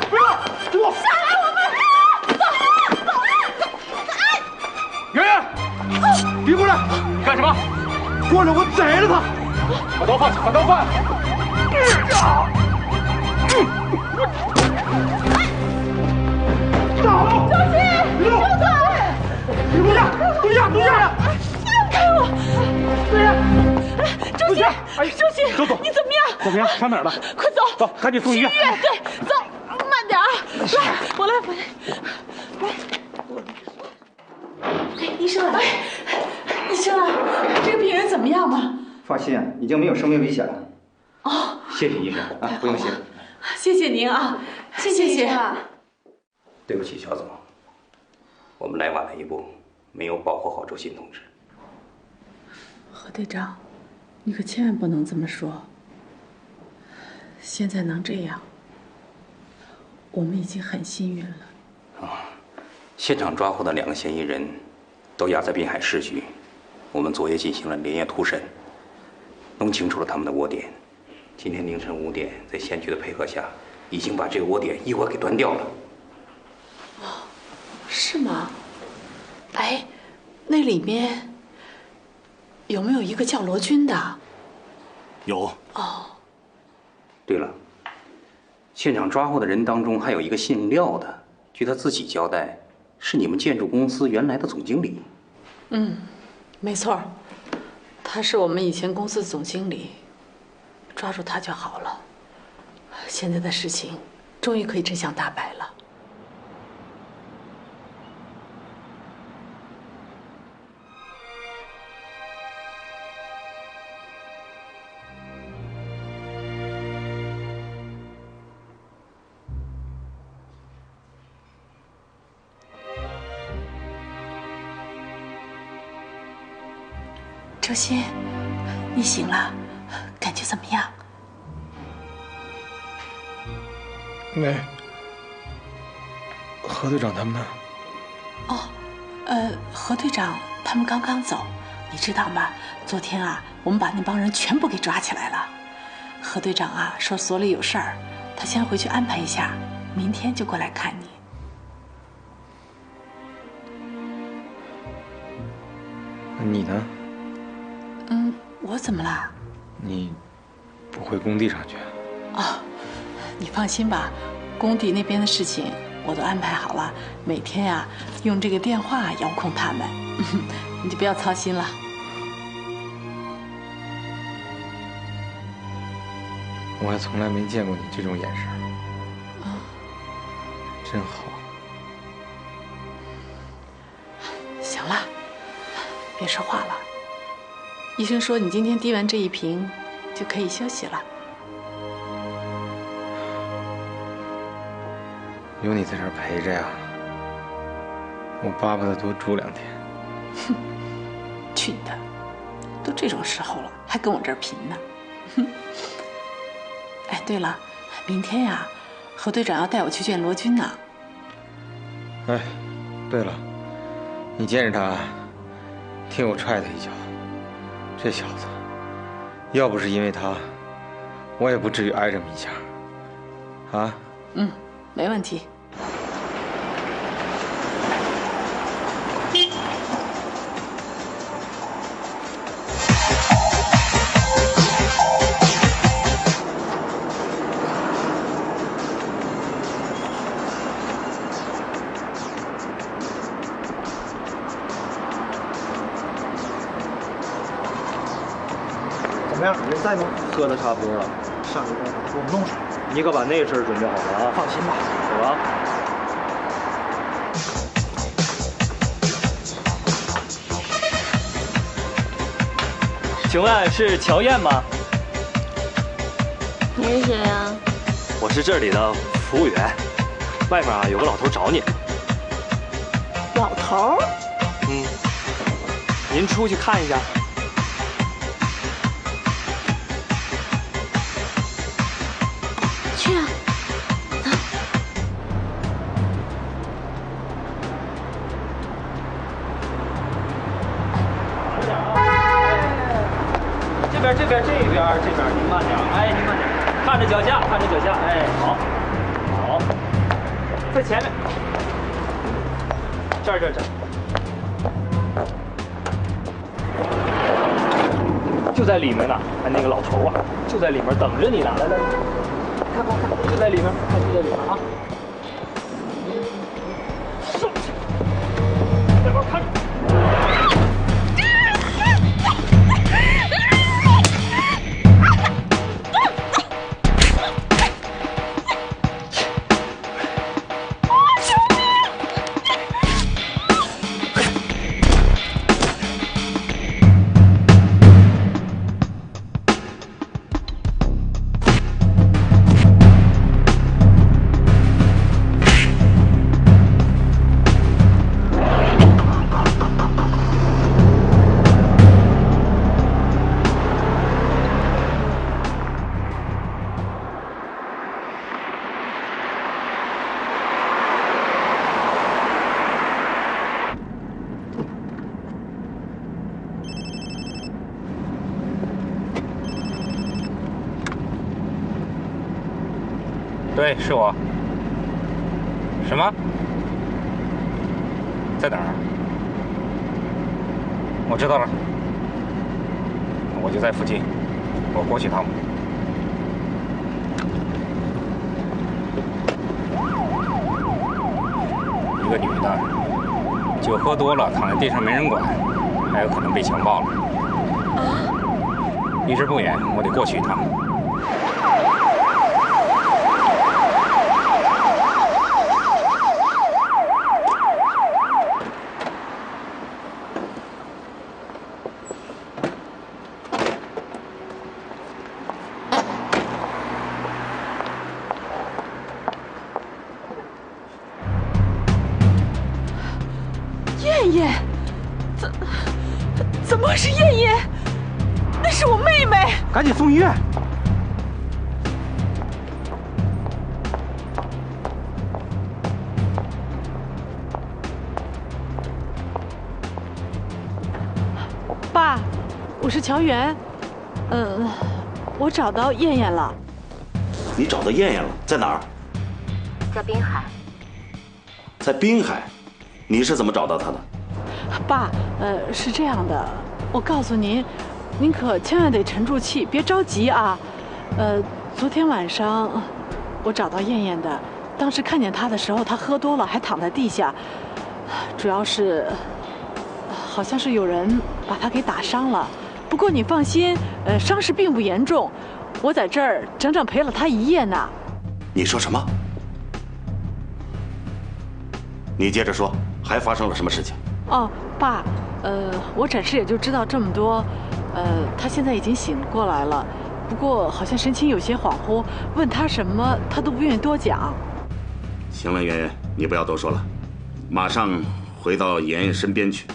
不要，给我下来，我们走了。哎，圆圆，别过来！你干什么？过来，我宰了他！把刀放下，把刀放下！走！周鑫，刘总！你蹲下！蹲下！蹲下！放开我！对呀，周鑫，周鑫，周总，你怎么样？怎么样？伤哪儿了？快走！走，赶紧送医院。对，走，慢点啊！来，我来，医生来了。医生啊，这个病人怎么样嘛？放心啊，已经没有生命危险了。哦，谢谢医生啊，不用谢。谢谢您啊，谢谢。对不起，肖总，我们来晚了一步，没有保护好周鑫同志。何队长，你可千万不能这么说。现在能这样，我们已经很幸运了。现场抓获的2个嫌疑人，都押在滨海市局。我们昨夜进行了连夜突审，弄清楚了他们的窝点。今天凌晨5点，在县局的配合下，已经把这个窝点一窝给端掉了。哦，是吗？哎，那里面有没有一个叫罗军的？有。哦。对了，现场抓获的人当中还有一个姓廖的，据他自己交代，是你们建筑公司原来的总经理。嗯，没错，他是我们以前公司总经理，抓住他就好了。现在的事情终于可以真相大白了。周鑫，你醒了，感觉怎么样？何队长他们呢？哦，何队长他们刚刚走，你知道吗？昨天啊，我们把那帮人全部给抓起来了。何队长啊，说所里有事儿，他先回去安排一下，明天就过来看你。你呢？我怎么了？你不回工地上去？哦，你放心吧，工地那边的事情我都安排好了，每天呀用这个电话遥控他们，你就不要操心了。我还从来没见过你这种眼神。真好。行了，别说话了。医生说你今天滴完这一瓶，就可以休息了。有你在这儿陪着呀，我巴不得多住2天。哼，去你的！都这种时候了，还跟我这儿贫呢。哼。哎，对了，明天呀，何队长要带我去见罗军呢。哎，对了，你见着他，替我踹他一脚。这小子，要不是因为他，我也不至于挨这么一下。啊？没问题。怎么样？人在吗？喝的差不多了，上一个给我们弄上。你可把那事儿准备好了啊！放心吧，走吧。请问是乔燕吗？你是谁呀？我是这里的服务员，外面啊有个老头找你。老头？您出去看一下。去啊！这边，您慢点，哎，您慢点，看着脚下，看着脚下，哎，好，好。在前面。这儿。就在里面呢，哎，那个老头啊，就在里面等着你呢。来，看，就在里面，就在里面啊。上去，在那看着。对，是我。什么？在哪儿？我知道了，我就在附近，我过去趟。一个女的，酒喝多了，躺在地上没人管，还有可能被强暴了。离这不远，我得过去一趟。燕燕，怎么会是燕燕？那是我妹妹。赶紧送医院！爸，我是乔媛，我找到燕燕了。你找到燕燕了？在哪儿？在滨海。在滨海。你是怎么找到她的？爸，是这样的，我告诉您，您可千万得沉住气，别着急啊。昨天晚上我找到燕燕的，当时看见她的时候，她喝多了，还躺在地下，主要是好像是有人把她给打伤了。不过你放心，伤势并不严重，我在这儿整整陪了她一夜呢。你说什么？你接着说，还发生了什么事情？哦，爸，我暂时也就知道这么多。他现在已经醒过来了，不过好像神情有些恍惚，问他什么他都不愿意多讲。行了，圆圆，你不要多说了，马上回到妍妍身边去。